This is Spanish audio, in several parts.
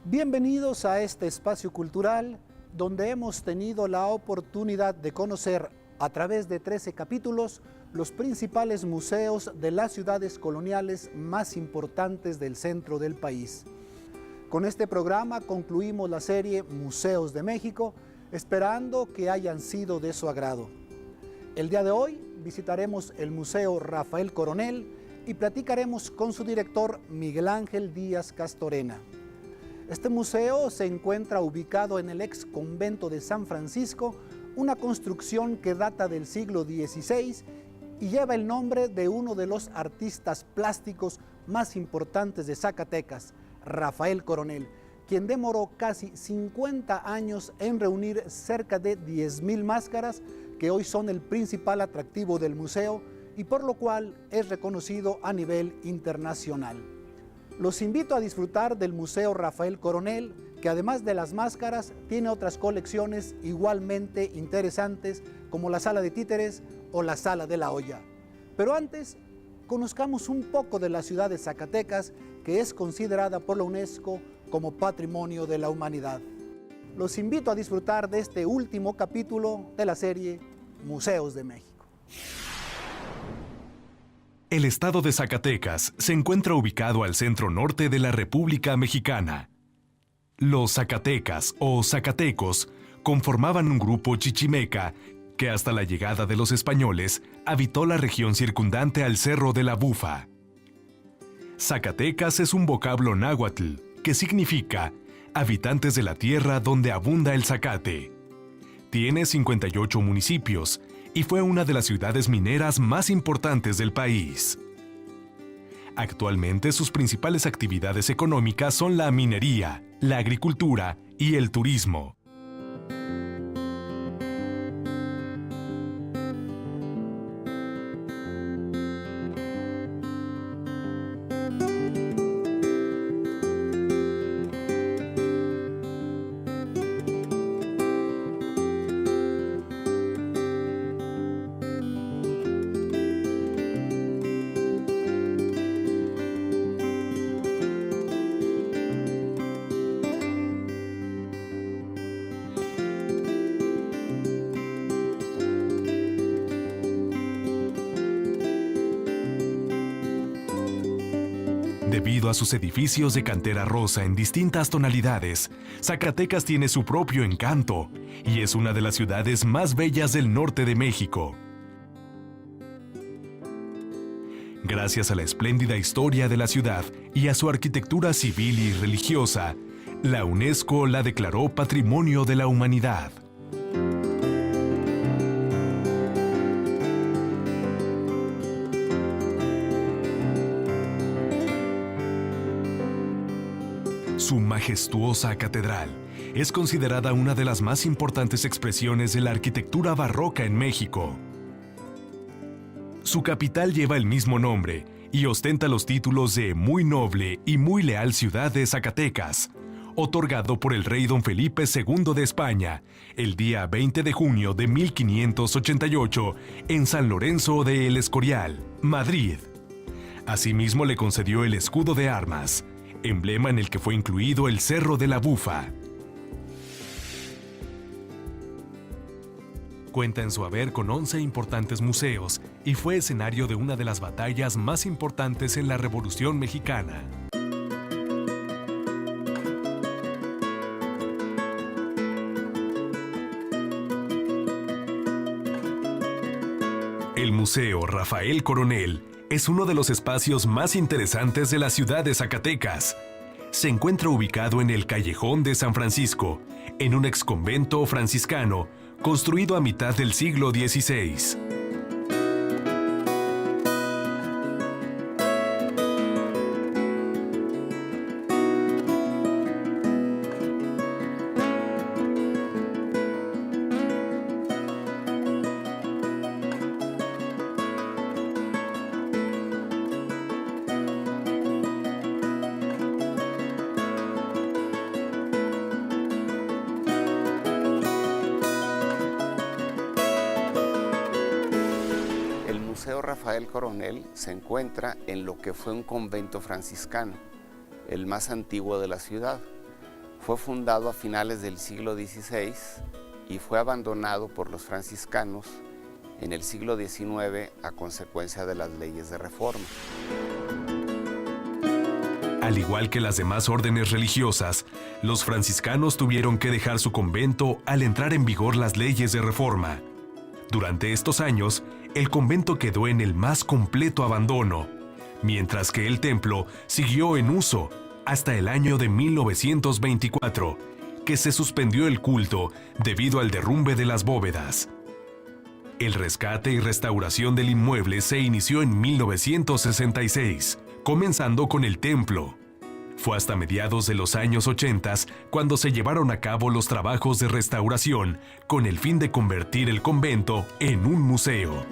Bienvenidos a este espacio cultural donde hemos tenido la oportunidad de conocer a través de 13 capítulos los principales museos de las ciudades coloniales más importantes del centro del país. Con este programa concluimos la serie Museos de México, esperando que hayan sido de su agrado. El día de hoy visitaremos el Museo Rafael Coronel y platicaremos con su director Miguel Ángel Díaz Castorena. Este museo se encuentra ubicado en el ex convento de San Francisco, una construcción que data del siglo XVI y lleva el nombre de uno de los artistas plásticos más importantes de Zacatecas, Rafael Coronel, quien demoró casi 50 años en reunir cerca de 10,000 máscaras que hoy son el principal atractivo del museo y por lo cual es reconocido a nivel internacional. Los invito a disfrutar del Museo Rafael Coronel, que además de las máscaras, tiene otras colecciones igualmente interesantes, como la Sala de Títeres o la Sala de la Olla. Pero antes, conozcamos un poco de la ciudad de Zacatecas, que es considerada por la UNESCO como Patrimonio de la Humanidad. Los invito a disfrutar de este último capítulo de la serie Museos de México. El estado de Zacatecas se encuentra ubicado al centro norte de la República Mexicana. Los zacatecas o zacatecos conformaban un grupo chichimeca que hasta la llegada de los españoles habitó la región circundante al Cerro de la Bufa. Zacatecas es un vocablo náhuatl que significa habitantes de la tierra donde abunda el zacate. Tiene 58 municipios y fue una de las ciudades mineras más importantes del país. Actualmente sus principales actividades económicas son la minería, la agricultura y el turismo. Debido a sus edificios de cantera rosa en distintas tonalidades, Zacatecas tiene su propio encanto y es una de las ciudades más bellas del norte de México. Gracias a la espléndida historia de la ciudad y a su arquitectura civil y religiosa, la UNESCO la declaró Patrimonio de la Humanidad. Su majestuosa catedral es considerada una de las más importantes expresiones de la arquitectura barroca en México. Su capital lleva el mismo nombre y ostenta los títulos de Muy Noble y Muy Leal Ciudad de Zacatecas, otorgado por el rey don Felipe II de España el día 20 de junio de 1588 en San Lorenzo de El Escorial, Madrid. Asimismo le concedió el escudo de armas, emblema en el que fue incluido el Cerro de la Bufa. Cuenta en su haber con 11 importantes museos y fue escenario de una de las batallas más importantes en la Revolución Mexicana. El Museo Rafael Coronel es uno de los espacios más interesantes de la ciudad de Zacatecas. Se encuentra ubicado en el Callejón de San Francisco, en un exconvento franciscano construido a mitad del siglo XVI. Museo Rafael Coronel se encuentra en lo que fue un convento franciscano, el más antiguo de la ciudad. Fue fundado a finales del siglo XVI y fue abandonado por los franciscanos en el siglo XIX a consecuencia de las leyes de reforma. Al igual que las demás órdenes religiosas, los franciscanos tuvieron que dejar su convento al entrar en vigor las leyes de reforma. Durante estos años, el convento quedó en el más completo abandono, mientras que el templo siguió en uso hasta el año de 1924, que se suspendió el culto debido al derrumbe de las bóvedas. El rescate y restauración del inmueble se inició en 1966, comenzando con el templo. Fue hasta mediados de los años 80 cuando se llevaron a cabo los trabajos de restauración con el fin de convertir el convento en un museo.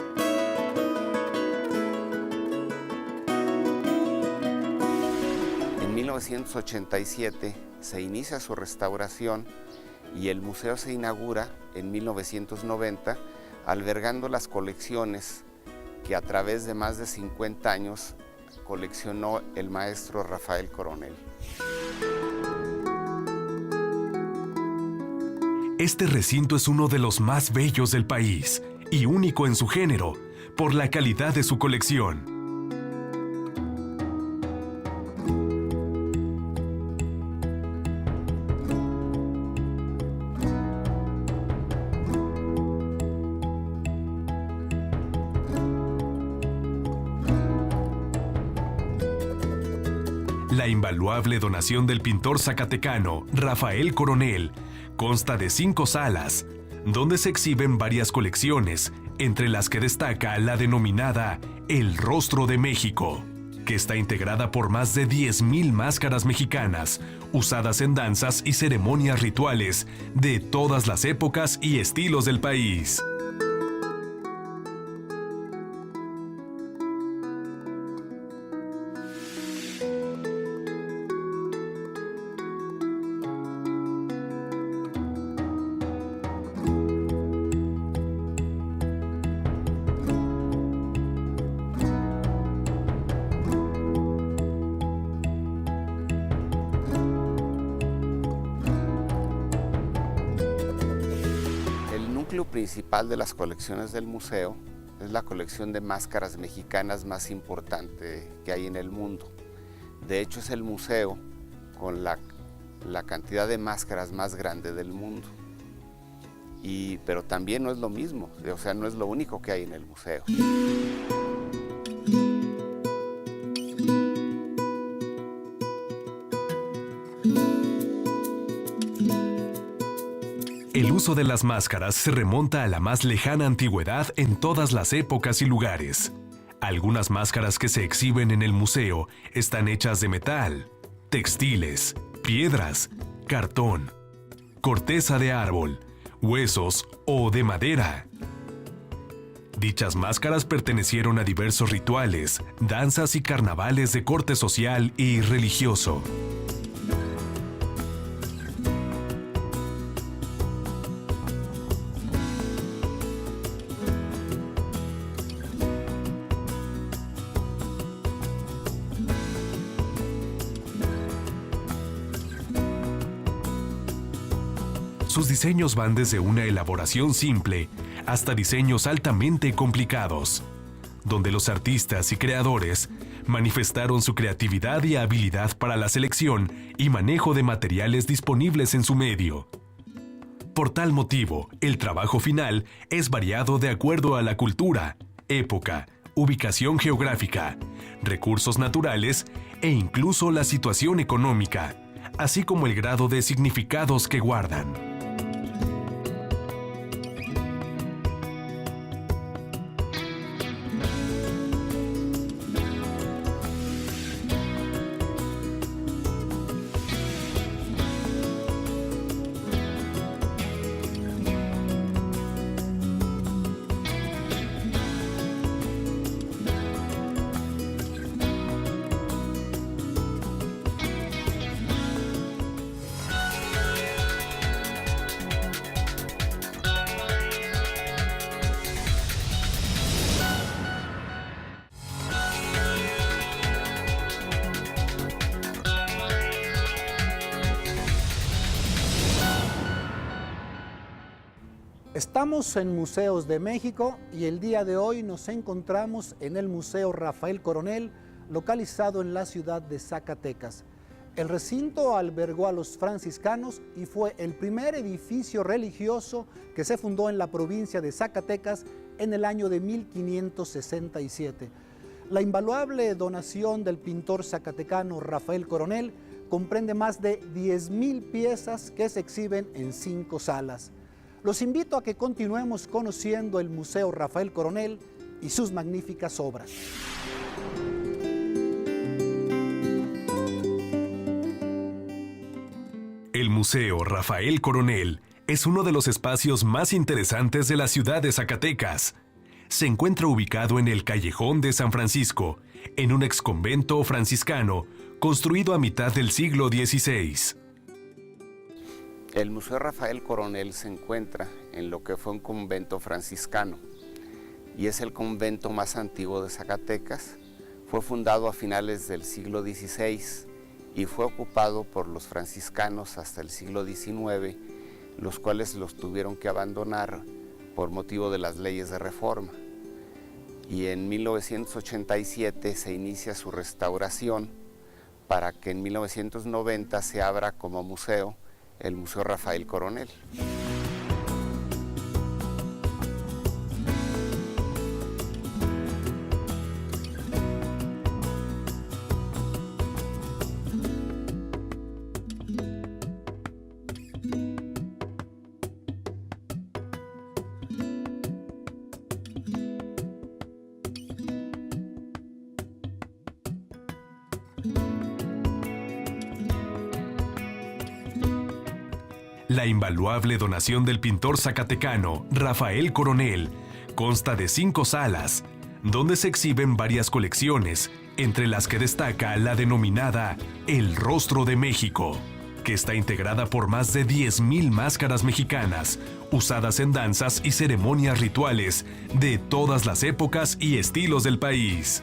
En 1987 se inicia su restauración y el museo se inaugura en 1990, albergando las colecciones que a través de más de 50 años coleccionó el maestro Rafael Coronel. Este recinto es uno de los más bellos del país y único en su género por la calidad de su colección. La invaluable donación del pintor zacatecano Rafael Coronel consta de 5 salas, donde se exhiben varias colecciones, entre las que destaca la denominada El Rostro de México, que está integrada por más de 10,000 máscaras mexicanas, usadas en danzas y ceremonias rituales de todas las épocas y estilos del país. El núcleo principal de las colecciones del museo es la colección de máscaras mexicanas más importante que hay en el mundo. De hecho, es el museo con la cantidad de máscaras más grande del mundo. Pero también no es lo mismo, o sea, no es lo único que hay en el museo. El uso de las máscaras se remonta a la más lejana antigüedad en todas las épocas y lugares. Algunas máscaras que se exhiben en el museo están hechas de metal, textiles, piedras, cartón, corteza de árbol, huesos o de madera. Dichas máscaras pertenecieron a diversos rituales, danzas y carnavales de corte social y religioso. Sus diseños van desde una elaboración simple hasta diseños altamente complicados, donde los artistas y creadores manifestaron su creatividad y habilidad para la selección y manejo de materiales disponibles en su medio. Por tal motivo, el trabajo final es variado de acuerdo a la cultura, época, ubicación geográfica, recursos naturales e incluso la situación económica, así como el grado de significados que guardan. Estamos en Museos de México y el día de hoy nos encontramos en el Museo Rafael Coronel, localizado en la ciudad de Zacatecas. El recinto albergó a los franciscanos y fue el primer edificio religioso que se fundó en la provincia de Zacatecas en el año de 1567. La invaluable donación del pintor zacatecano Rafael Coronel comprende más de 10,000 piezas que se exhiben en 5 salas. Los invito a que continuemos conociendo el Museo Rafael Coronel y sus magníficas obras. El Museo Rafael Coronel es uno de los espacios más interesantes de la ciudad de Zacatecas. Se encuentra ubicado en el Callejón de San Francisco, en un exconvento franciscano construido a mitad del siglo XVI. El Museo Rafael Coronel se encuentra en lo que fue un convento franciscano y es el convento más antiguo de Zacatecas. Fue fundado a finales del siglo XVI y fue ocupado por los franciscanos hasta el siglo XIX, los cuales los tuvieron que abandonar por motivo de las leyes de reforma. Y en 1987 se inicia su restauración para que en 1990 se abra como museo el Museo Rafael Coronel. La invaluable donación del pintor zacatecano Rafael Coronel consta de 5 salas, donde se exhiben varias colecciones, entre las que destaca la denominada El Rostro de México, que está integrada por más de 10,000 máscaras mexicanas, usadas en danzas y ceremonias rituales de todas las épocas y estilos del país.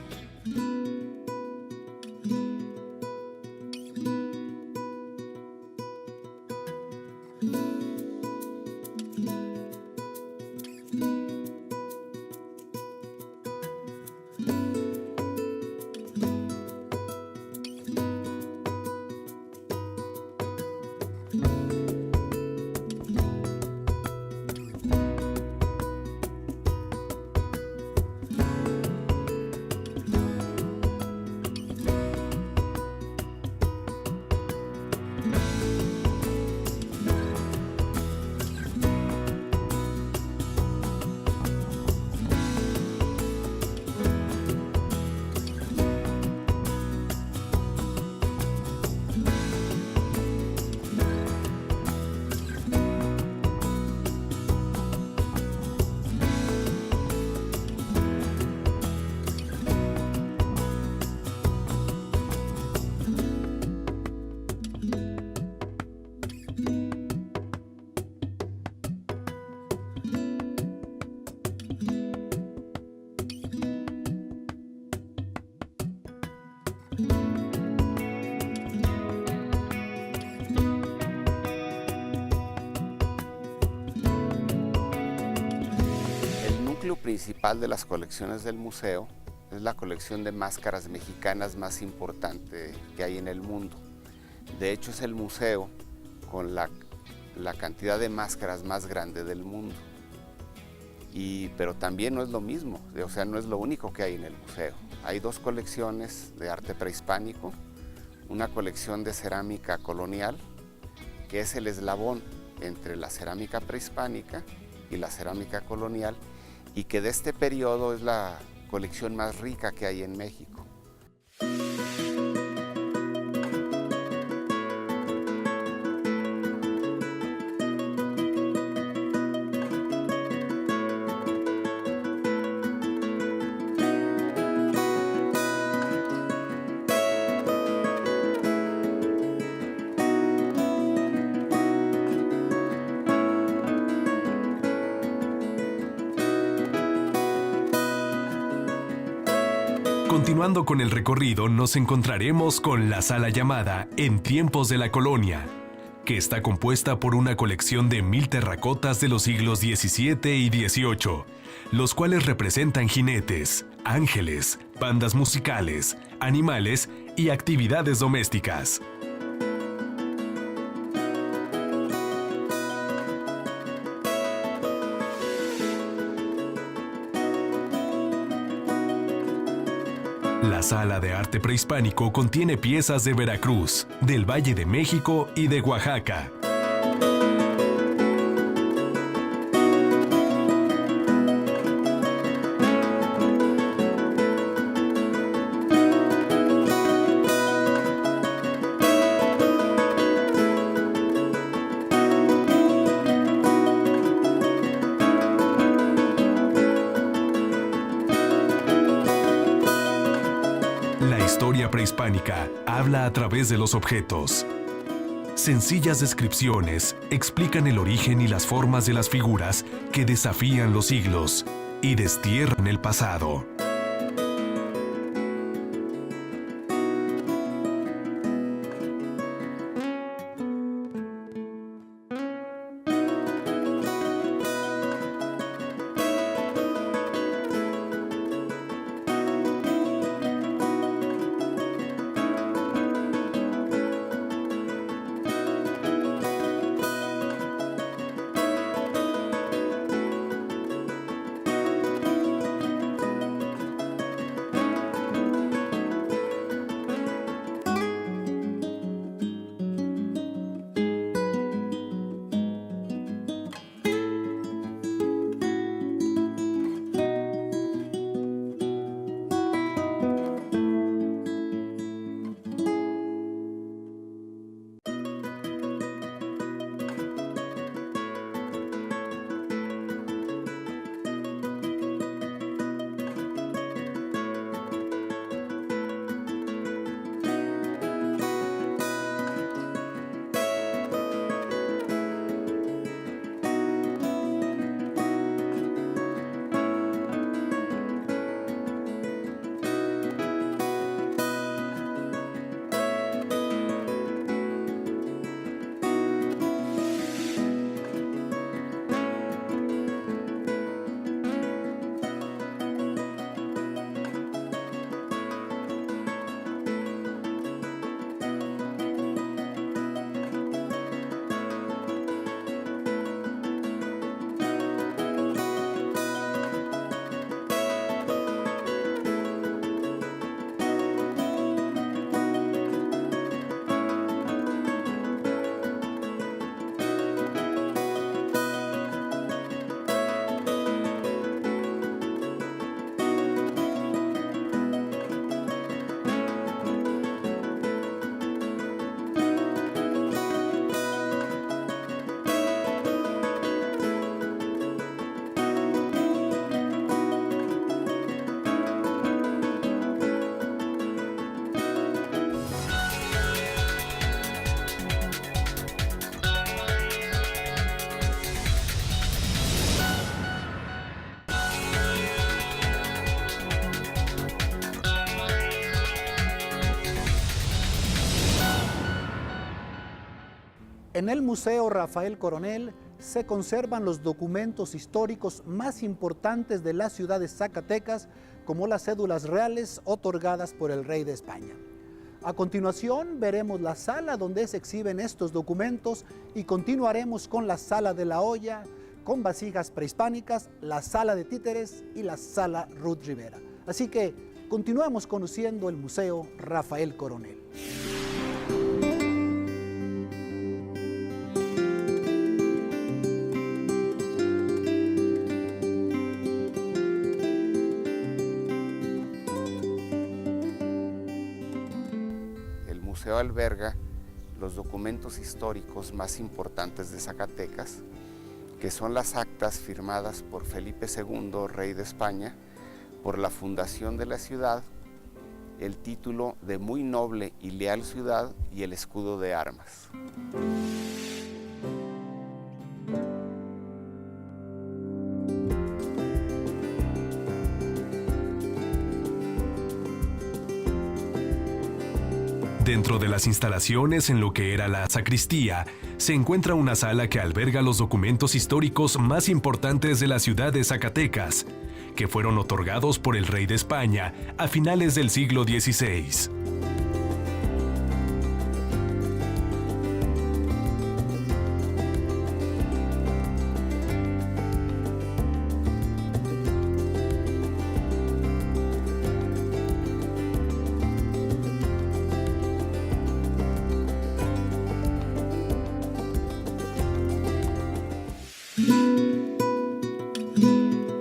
El núcleo principal de las colecciones del museo es la colección de máscaras mexicanas más importante que hay en el mundo. De hecho, es el museo con la cantidad de máscaras más grande del mundo. Pero también no es lo mismo, o sea, no es lo único que hay en el museo. Hay 2 colecciones de arte prehispánico, una colección de cerámica colonial, que es el eslabón entre la cerámica prehispánica y la cerámica colonial, y que de este periodo es la colección más rica que hay en México. Continuando con el recorrido, nos encontraremos con la sala llamada En tiempos de la colonia, que está compuesta por una colección de 1000 terracotas de los siglos XVII y XVIII, los cuales representan jinetes, ángeles, bandas musicales, animales y actividades domésticas. La Sala de Arte Prehispánico contiene piezas de Veracruz, del Valle de México y de Oaxaca. La historia prehispánica habla a través de los objetos. Sencillas descripciones explican el origen y las formas de las figuras que desafían los siglos y destierran el pasado. En el Museo Rafael Coronel se conservan los documentos históricos más importantes de la ciudad de Zacatecas, como las cédulas reales otorgadas por el rey de España. A continuación veremos la sala donde se exhiben estos documentos y continuaremos con la sala de la olla, con vasijas prehispánicas, la sala de títeres y la sala Ruth Rivera. Así que continuemos conociendo el Museo Rafael Coronel. El museo alberga los documentos históricos más importantes de Zacatecas, que son las actas firmadas por Felipe II, rey de España, por la fundación de la ciudad, el título de muy noble y leal ciudad y el escudo de armas. Dentro de las instalaciones en lo que era la sacristía, se encuentra una sala que alberga los documentos históricos más importantes de la ciudad de Zacatecas, que fueron otorgados por el rey de España a finales del siglo XVI.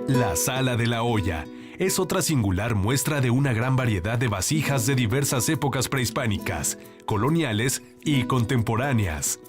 La Sala de la Olla es otra singular muestra de una gran variedad de vasijas de diversas épocas prehispánicas, coloniales y contemporáneas.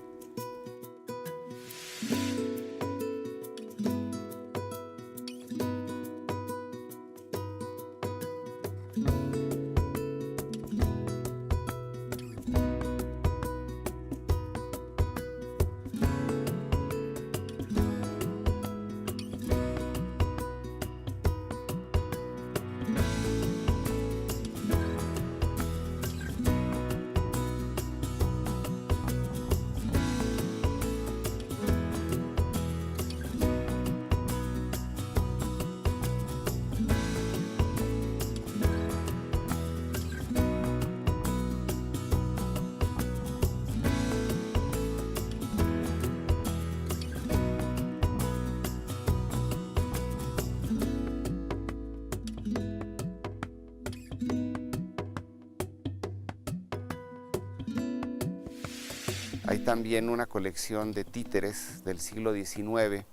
Hay también una colección de títeres del siglo XIX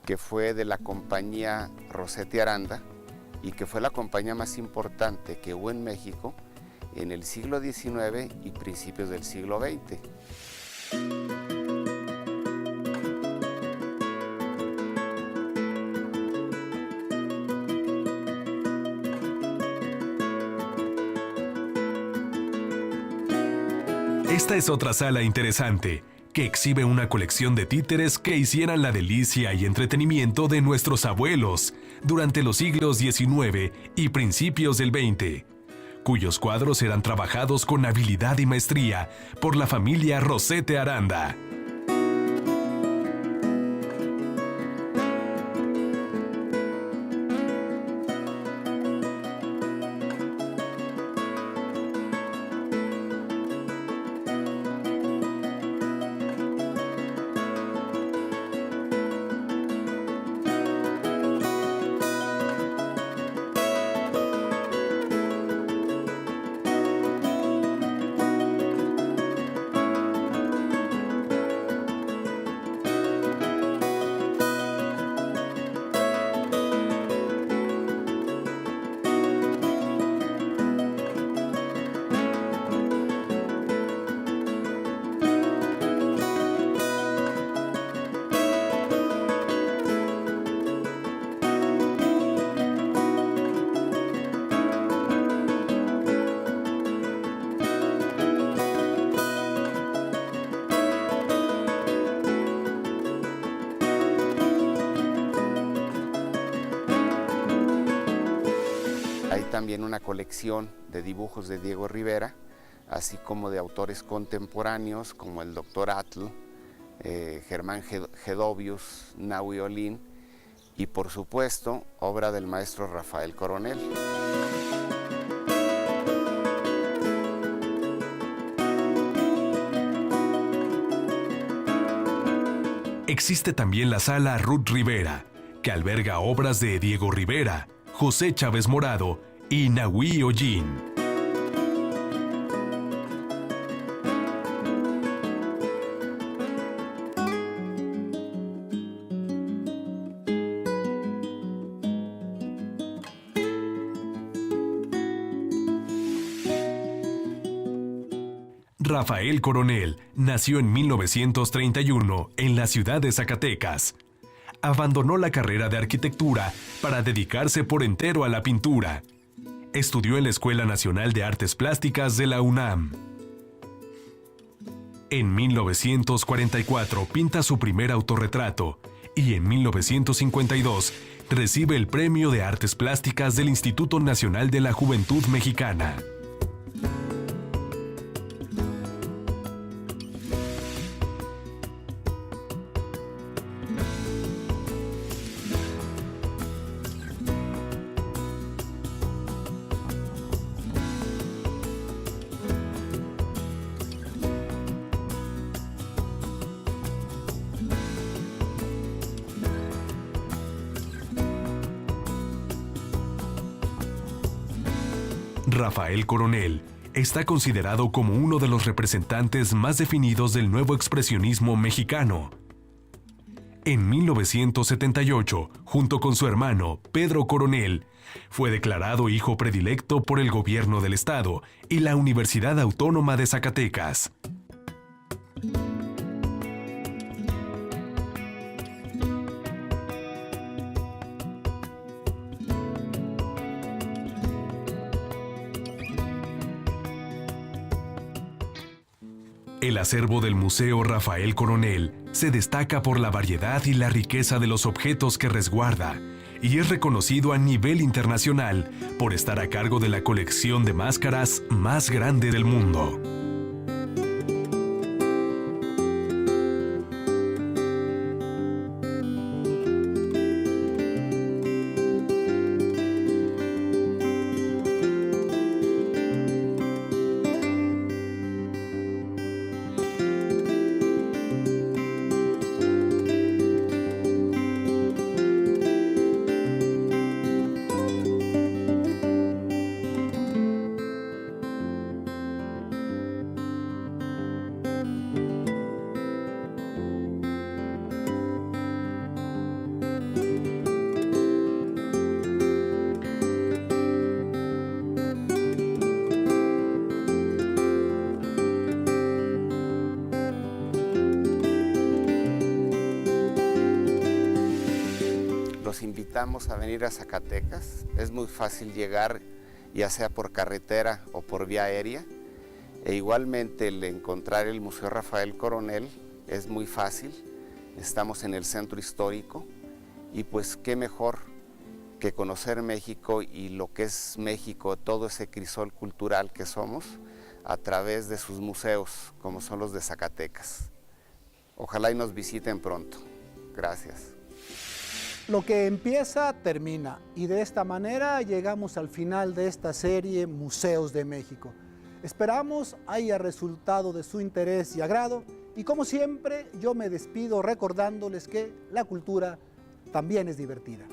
que fue de la compañía Rosete Aranda y que fue la compañía más importante que hubo en México en el siglo XIX y principios del siglo XX. Esta es otra sala interesante, que exhibe una colección de títeres que hicieran la delicia y entretenimiento de nuestros abuelos durante los siglos XIX y principios del XX, cuyos cuadros eran trabajados con habilidad y maestría por la familia Rosete Aranda. Hay también una colección de dibujos de Diego Rivera, así como de autores contemporáneos como el Dr. Atl, Germán Gedovius, Nahui Olin y por supuesto obra del maestro Rafael Coronel. Existe también la Sala Ruth Rivera, que alberga obras de Diego Rivera, José Chávez Morado y Nahui Olin. Rafael Coronel nació en 1931 en la ciudad de Zacatecas. Abandonó la carrera de arquitectura para dedicarse por entero a la pintura. Estudió en la Escuela Nacional de Artes Plásticas de la UNAM. En 1944 pinta su primer autorretrato y en 1952 recibe el Premio de Artes Plásticas del Instituto Nacional de la Juventud Mexicana. Rafael Coronel está considerado como uno de los representantes más definidos del nuevo expresionismo mexicano. En 1978, junto con su hermano Pedro Coronel, fue declarado hijo predilecto por el gobierno del estado y la Universidad Autónoma de Zacatecas. El acervo del Museo Rafael Coronel se destaca por la variedad y la riqueza de los objetos que resguarda, y es reconocido a nivel internacional por estar a cargo de la colección de máscaras más grande del mundo. Los invitamos a venir a Zacatecas. Es muy fácil llegar, ya sea por carretera o por vía aérea. E igualmente el encontrar el Museo Rafael Coronel es muy fácil. Estamos en el centro histórico y pues qué mejor que conocer México y lo que es México, todo ese crisol cultural que somos, a través de sus museos, como son los de Zacatecas. Ojalá y nos visiten pronto. Gracias. Lo que empieza, termina. Y de esta manera llegamos al final de esta serie Museos de México. Esperamos haya resultado de su interés y agrado. Y como siempre, yo me despido recordándoles que la cultura también es divertida.